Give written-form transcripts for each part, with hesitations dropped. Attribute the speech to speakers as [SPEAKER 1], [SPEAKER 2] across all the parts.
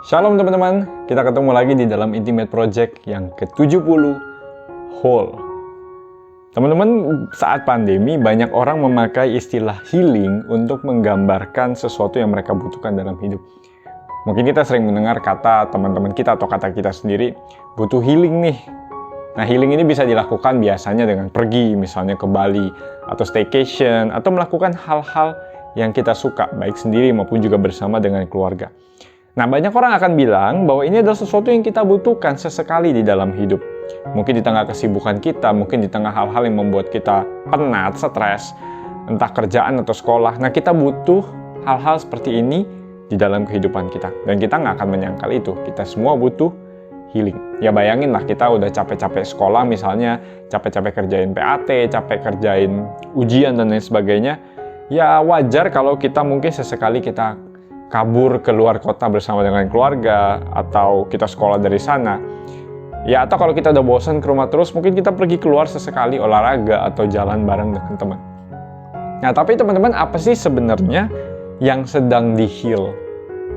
[SPEAKER 1] Shalom teman-teman, kita ketemu lagi di dalam Intimate Project yang ke-70, Whole. Teman-teman, saat pandemi banyak orang memakai istilah healing untuk menggambarkan sesuatu yang mereka butuhkan dalam hidup. Mungkin kita sering mendengar kata teman-teman kita atau kata kita sendiri, butuh healing nih. Nah, healing ini bisa dilakukan biasanya dengan pergi, misalnya ke Bali, atau staycation, atau melakukan hal-hal yang kita suka, baik sendiri maupun juga bersama dengan keluarga. Nah, banyak orang akan bilang bahwa ini adalah sesuatu yang kita butuhkan sesekali di dalam hidup. Mungkin di tengah kesibukan kita, mungkin di tengah hal-hal yang membuat kita penat, stres, entah kerjaan atau sekolah. Nah, kita butuh hal-hal seperti ini di dalam kehidupan kita. Dan kita nggak akan menyangkal itu. Kita semua butuh healing. Ya bayangin lah, kita udah capek-capek sekolah misalnya, capek-capek kerjain PAT, capek kerjain ujian dan lain sebagainya. Ya wajar kalau kita mungkin sesekali kita kabur ke luar kota bersama dengan keluarga, atau kita sekolah dari sana. Ya, atau kalau kita udah bosan ke rumah terus, mungkin kita pergi keluar sesekali olahraga atau jalan bareng dengan teman. Nah, tapi teman-teman, apa sih sebenarnya yang sedang di-heal?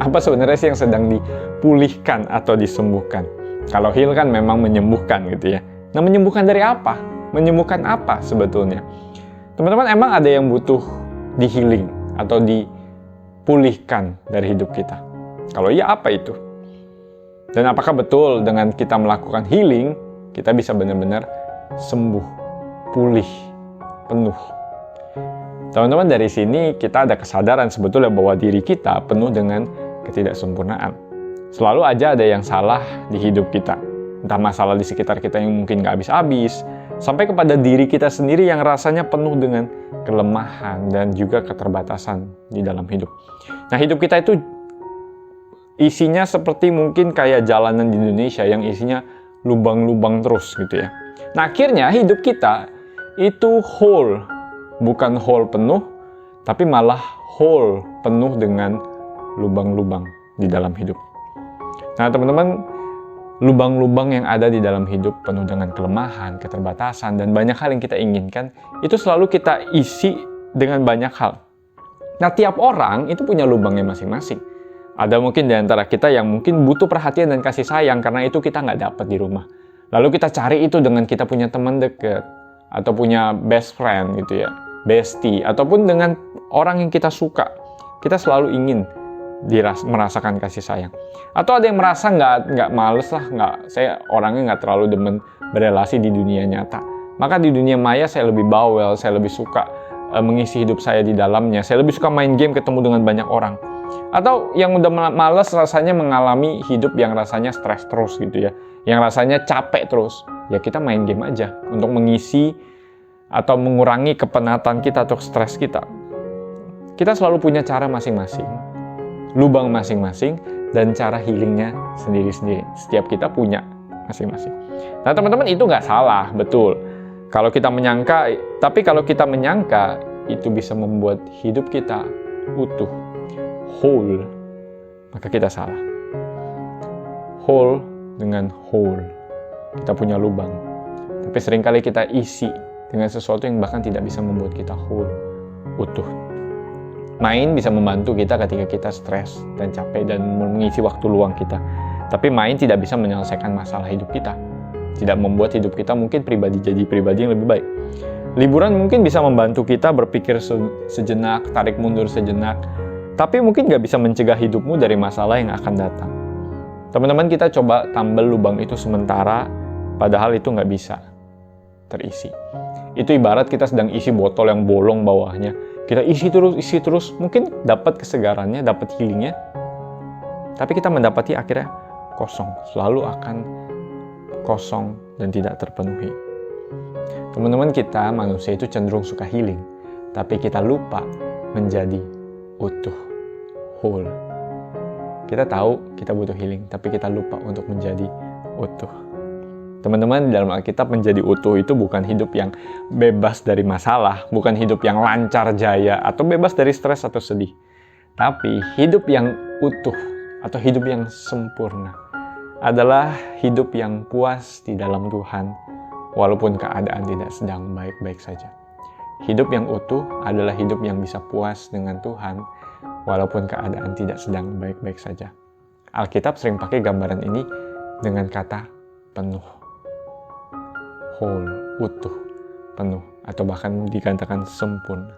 [SPEAKER 1] Apa sebenarnya sih yang sedang dipulihkan atau disembuhkan? Kalau heal kan memang menyembuhkan gitu ya. Nah, menyembuhkan dari apa? Menyembuhkan apa sebetulnya? Teman-teman, emang ada yang butuh di-healing atau dipulihkan dari hidup kita? Kalau iya, apa itu? Dan apakah betul dengan kita melakukan healing, kita bisa benar-benar sembuh, pulih, penuh? Teman-teman, dari sini kita ada kesadaran sebetulnya bahwa diri kita penuh dengan ketidaksempurnaan. Selalu aja ada yang salah di hidup kita. Entah masalah di sekitar kita yang mungkin nggak habis-habis, sampai kepada diri kita sendiri yang rasanya penuh dengan kelemahan dan juga keterbatasan di dalam hidup. Nah, hidup kita itu isinya seperti mungkin kayak jalanan di Indonesia yang isinya lubang-lubang terus gitu ya. Nah, akhirnya hidup kita itu whole, bukan whole penuh, tapi malah whole penuh dengan lubang-lubang di dalam hidup. Nah, teman-teman, lubang-lubang yang ada di dalam hidup penuh dengan kelemahan, keterbatasan, dan banyak hal yang kita inginkan, itu selalu kita isi dengan banyak hal. Nah, tiap orang itu punya lubangnya masing-masing. Ada mungkin di antara kita yang mungkin butuh perhatian dan kasih sayang karena itu kita nggak dapat di rumah. Lalu kita cari itu dengan kita punya teman dekat, atau punya best friend gitu ya, bestie, ataupun dengan orang yang kita suka. Kita selalu ingin merasakan kasih sayang. Atau ada yang merasa nggak males lah, saya orangnya nggak terlalu demen berelasi di dunia nyata. Maka di dunia maya saya lebih bawel, saya lebih suka mengisi hidup saya di dalamnya. Saya lebih suka main game, ketemu dengan banyak orang. Atau yang udah males rasanya mengalami hidup yang rasanya stres terus gitu ya, yang rasanya capek terus. Ya kita main game aja untuk mengisi atau mengurangi kepenatan kita atau stres kita. Kita selalu punya cara masing-masing, lubang masing-masing, dan cara healingnya sendiri-sendiri. Setiap kita punya masing-masing. Nah, teman-teman, itu nggak salah, betul. Kalau kita menyangka, tapi kalau kita menyangka itu bisa membuat hidup kita utuh, whole, maka kita salah. Whole dengan whole. Kita punya lubang. Tapi seringkali kita isi dengan sesuatu yang bahkan tidak bisa membuat kita whole, utuh. Main bisa membantu kita ketika kita stres dan capek dan mengisi waktu luang kita. Tapi main tidak bisa menyelesaikan masalah hidup kita. Tidak membuat hidup kita mungkin jadi pribadi yang lebih baik. Liburan mungkin bisa membantu kita berpikir sejenak, tarik mundur sejenak. Tapi mungkin nggak bisa mencegah hidupmu dari masalah yang akan datang. Teman-teman, kita coba tambal lubang itu sementara, padahal itu nggak bisa terisi. Itu ibarat kita sedang isi botol yang bolong bawahnya. Kita isi terus, mungkin dapat kesegarannya, dapat healingnya. Tapi kita mendapati akhirnya kosong, selalu akan kosong dan tidak terpenuhi. Teman-teman, kita manusia itu cenderung suka healing, tapi kita lupa menjadi utuh, whole. Kita tahu kita butuh healing, tapi kita lupa untuk menjadi utuh. Teman-teman, di dalam Alkitab menjadi utuh itu bukan hidup yang bebas dari masalah, bukan hidup yang lancar jaya, atau bebas dari stres atau sedih. Tapi hidup yang utuh atau hidup yang sempurna adalah hidup yang puas di dalam Tuhan, walaupun keadaan tidak sedang baik-baik saja. Hidup yang utuh adalah hidup yang bisa puas dengan Tuhan, walaupun keadaan tidak sedang baik-baik saja. Alkitab sering pakai gambaran ini dengan kata penuh. Whole, utuh, penuh, atau bahkan dikatakan sempurna.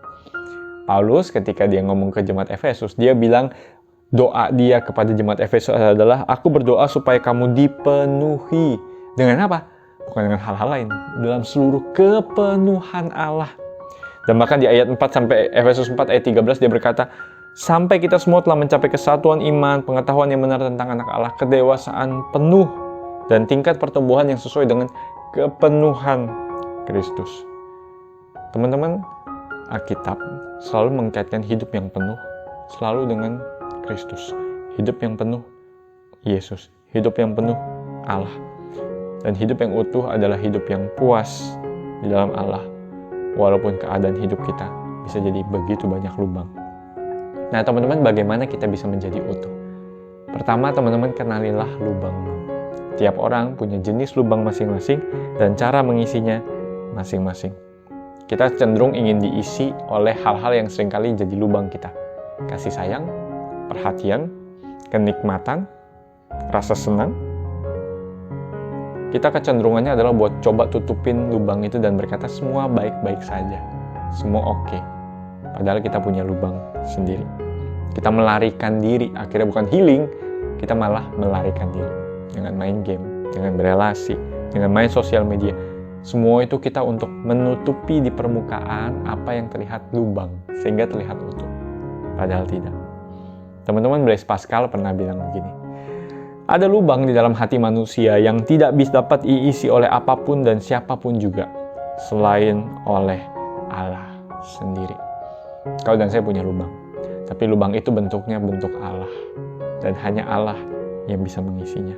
[SPEAKER 1] Paulus ketika dia ngomong ke jemaat Efesus, dia bilang doa dia kepada jemaat Efesus adalah, aku berdoa supaya kamu dipenuhi. Dengan apa? Bukan dengan hal-hal lain, dalam seluruh kepenuhan Allah. Dan bahkan di ayat 4 sampai Efesus 4 ayat 13 dia berkata, sampai kita semua telah mencapai kesatuan iman, pengetahuan yang benar tentang anak Allah, kedewasaan penuh, dan tingkat pertumbuhan yang sesuai dengan kepenuhan Kristus. Teman-teman, Alkitab selalu mengkaitkan hidup yang penuh selalu dengan Kristus. Hidup yang penuh Yesus, hidup yang penuh Allah. Dan hidup yang utuh adalah hidup yang puas di dalam Allah. Walaupun keadaan hidup kita bisa jadi begitu banyak lubang. Nah teman-teman, bagaimana kita bisa menjadi utuh? Pertama, teman-teman, kenalilah lubangmu. Tiap orang punya jenis lubang masing-masing dan cara mengisinya masing-masing. Kita cenderung ingin diisi oleh hal-hal yang seringkali jadi lubang kita. Kasih sayang, perhatian, kenikmatan, rasa senang. Kita kecenderungannya adalah buat coba tutupin lubang itu dan berkata semua baik-baik saja, semua oke. Padahal kita punya lubang sendiri. Kita melarikan diri, akhirnya bukan healing, kita malah melarikan diri. Dengan main game, dengan berelasi, dengan main sosial media. Semua itu kita untuk menutupi di permukaan apa yang terlihat lubang, sehingga terlihat utuh. Padahal tidak. Teman-teman, Blaise Pascal pernah bilang begini, ada lubang di dalam hati manusia yang tidak bisa dapat diisi oleh apapun dan siapapun juga, selain oleh Allah sendiri. Kau dan saya punya lubang, tapi lubang itu bentuknya bentuk Allah, dan hanya Allah yang bisa mengisinya.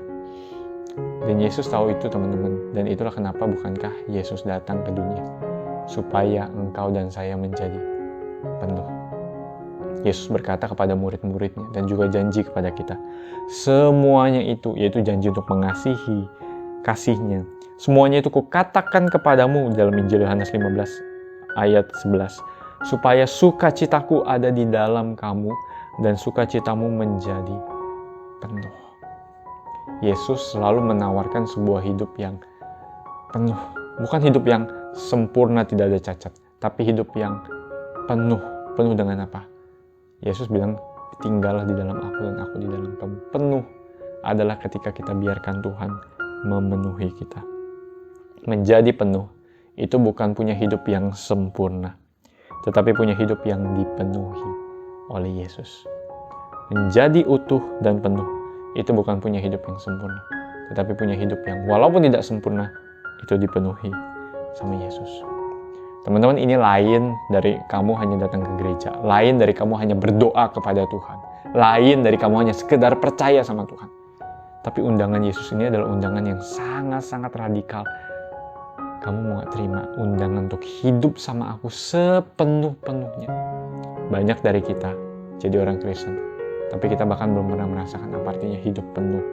[SPEAKER 1] Dan Yesus tahu itu, teman-teman, dan itulah kenapa bukankah Yesus datang ke dunia, supaya engkau dan saya menjadi penuh. Yesus berkata kepada murid-muridnya dan juga janji kepada kita, semuanya itu, yaitu janji untuk mengasihi kasihnya, semuanya itu kukatakan kepadamu dalam Injil Yohanes 15 ayat 11, supaya sukacitaku ada di dalam kamu dan sukacitamu menjadi penuh. Yesus selalu menawarkan sebuah hidup yang penuh. Bukan hidup yang sempurna, tidak ada cacat. Tapi hidup yang penuh. Penuh dengan apa? Yesus bilang, tinggallah di dalam aku dan aku di dalam kamu. Penuh adalah ketika kita biarkan Tuhan memenuhi kita. Menjadi penuh, itu bukan punya hidup yang sempurna. Tetapi punya hidup yang dipenuhi oleh Yesus. Menjadi utuh dan penuh, itu bukan punya hidup yang sempurna, tetapi punya hidup yang walaupun tidak sempurna, itu dipenuhi sama Yesus. Teman-teman, ini lain dari kamu hanya datang ke gereja, lain dari kamu hanya berdoa kepada Tuhan, lain dari kamu hanya sekedar percaya sama Tuhan. Tapi undangan Yesus ini adalah undangan yang sangat-sangat radikal. Kamu mau gak terima undangan untuk hidup sama aku sepenuh-penuhnya? Banyak dari kita jadi orang Kristen, tapi kita bahkan belum pernah merasakan apa artinya hidup penuh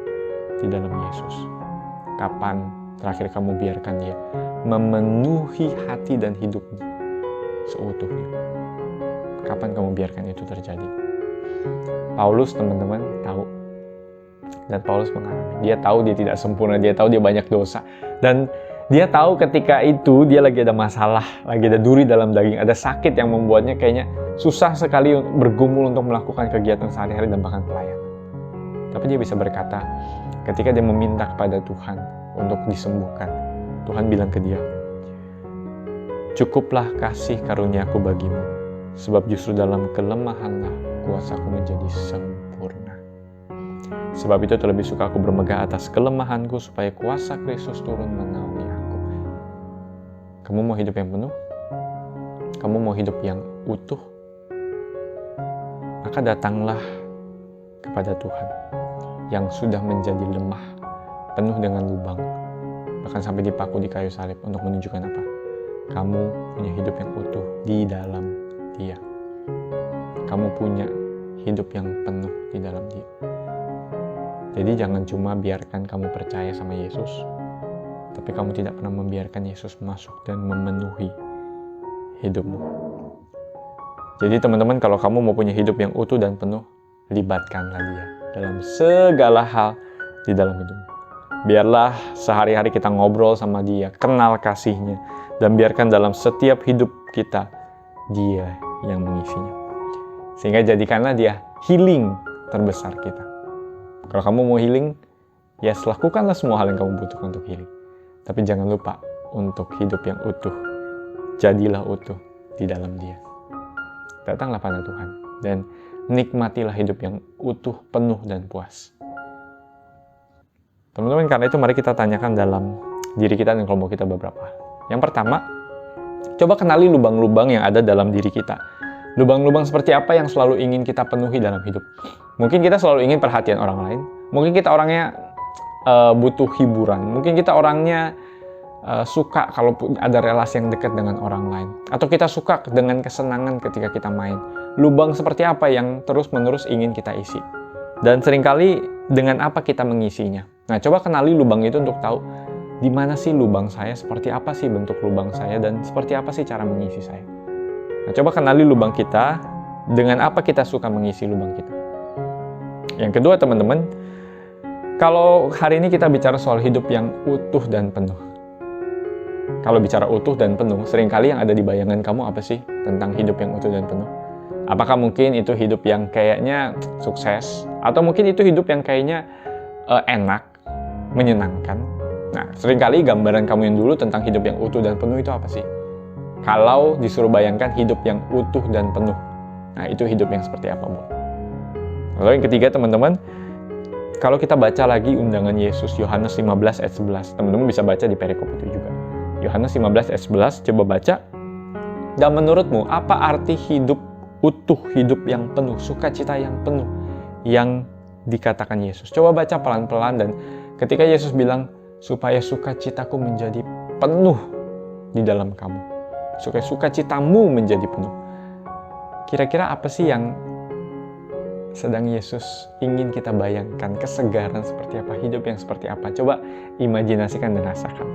[SPEAKER 1] di dalam Yesus. Kapan terakhir kamu biarkan Dia memenuhi hati dan hidupmu seutuhnya? Kapan kamu biarkan itu terjadi? Paulus, teman-teman, tahu. Dan Paulus mengalami. Dia tahu dia tidak sempurna, dia tahu dia banyak dosa. Dan dia tahu ketika itu dia lagi ada masalah, lagi ada duri dalam daging, ada sakit yang membuatnya kayaknya susah sekali bergumul untuk melakukan kegiatan sehari-hari dan bahkan pelayanan. Tapi dia bisa berkata, ketika dia meminta kepada Tuhan untuk disembuhkan, Tuhan bilang ke dia, cukuplah kasih karuniaku bagimu, sebab justru dalam kelemahanlah kuasaku menjadi sempurna. Sebab itu terlebih suka aku bermegah atas kelemahanku, supaya kuasa Kristus turun menaungi aku. Kamu mau hidup yang penuh? Kamu mau hidup yang utuh? Maka datanglah kepada Tuhan yang sudah menjadi lemah, penuh dengan lubang, bahkan sampai dipaku di kayu salib untuk menunjukkan apa? Kamu punya hidup yang utuh di dalam Dia. Kamu punya hidup yang penuh di dalam Dia. Jadi jangan cuma biarkan kamu percaya sama Yesus, tapi kamu tidak pernah membiarkan Yesus masuk dan memenuhi hidupmu. Jadi teman-teman, kalau kamu mau punya hidup yang utuh dan penuh, libatkanlah Dia. dalam segala hal di dalam hidup. Biarlah sehari-hari kita ngobrol sama dia, kenal kasih-Nya, dan biarkan dalam setiap hidup kita, dia yang mengisinya. Sehingga jadikanlah dia healing terbesar kita. Kalau kamu mau healing, ya lakukanlah semua hal yang kamu butuhkan untuk healing. Tapi jangan lupa untuk hidup yang utuh. Jadilah utuh di dalam dia. Datanglah pada Tuhan dan nikmatilah hidup yang utuh, penuh, dan puas. Teman-teman, karena itu mari kita tanyakan dalam diri kita dan kelompok kita beberapa hal. Yang pertama, coba kenali lubang-lubang yang ada dalam diri kita. Lubang-lubang seperti apa yang selalu ingin kita penuhi dalam hidup. Mungkin kita selalu ingin perhatian orang lain. Mungkin kita orangnya butuh hiburan. Mungkin kita orangnya suka kalau ada relasi yang dekat dengan orang lain. Atau kita suka dengan kesenangan ketika kita main. Lubang seperti apa yang terus-menerus ingin kita isi. Dan seringkali dengan apa kita mengisinya. Nah, coba kenali lubang itu untuk tahu di mana sih lubang saya, seperti apa sih bentuk lubang saya, dan seperti apa sih cara mengisi saya. Nah, coba kenali lubang kita, dengan apa kita suka mengisi lubang kita. Yang kedua, teman-teman, kalau hari ini kita bicara soal hidup yang utuh dan penuh. Kalau bicara utuh dan penuh, seringkali yang ada di bayangan kamu apa sih tentang hidup yang utuh dan penuh? Apakah mungkin itu hidup yang kayaknya sukses? Atau mungkin itu hidup yang kayaknya enak, menyenangkan? Nah, seringkali gambaran kamu yang dulu tentang hidup yang utuh dan penuh itu apa sih? Kalau disuruh bayangkan hidup yang utuh dan penuh, nah itu hidup yang seperti apa, Bu? Lalu yang ketiga, teman-teman, kalau kita baca lagi undangan Yesus, Yohanes 15 ayat 11, teman-teman bisa baca di perikop itu juga. Yohanes 15 ayat 11, coba baca. Dan menurutmu, apa arti hidup utuh, hidup yang penuh, sukacita yang penuh, yang dikatakan Yesus? Coba baca pelan-pelan, dan ketika Yesus bilang, supaya sukacitaku menjadi penuh di dalam kamu, supaya sukacitamu menjadi penuh. Kira-kira apa sih yang sedang Yesus ingin kita bayangkan? Kesegaran seperti apa? Hidup yang seperti apa? Coba imajinasikan dan rasakan.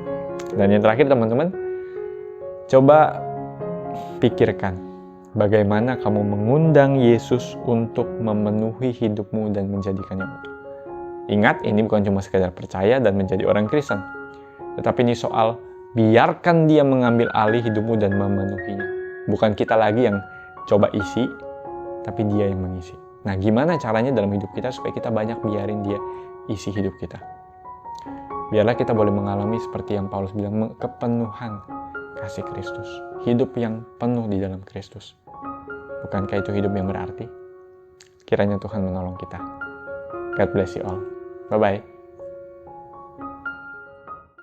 [SPEAKER 1] Dan yang terakhir, teman-teman, coba pikirkan bagaimana kamu mengundang Yesus untuk memenuhi hidupmu dan menjadikannya utuh. Ingat, ini bukan cuma sekedar percaya dan menjadi orang Kristen, tetapi ini soal biarkan dia mengambil alih hidupmu dan memenuhinya. Bukan kita lagi yang coba isi, tapi dia yang mengisi. Nah, gimana caranya dalam hidup kita supaya kita banyak biarin dia isi hidup kita? Biarlah kita boleh mengalami seperti yang Paulus bilang, kepenuhan kasih Kristus. Hidup yang penuh di dalam Kristus. Bukankah itu hidup yang berarti? Kiranya Tuhan menolong kita. God bless you all. Bye-bye.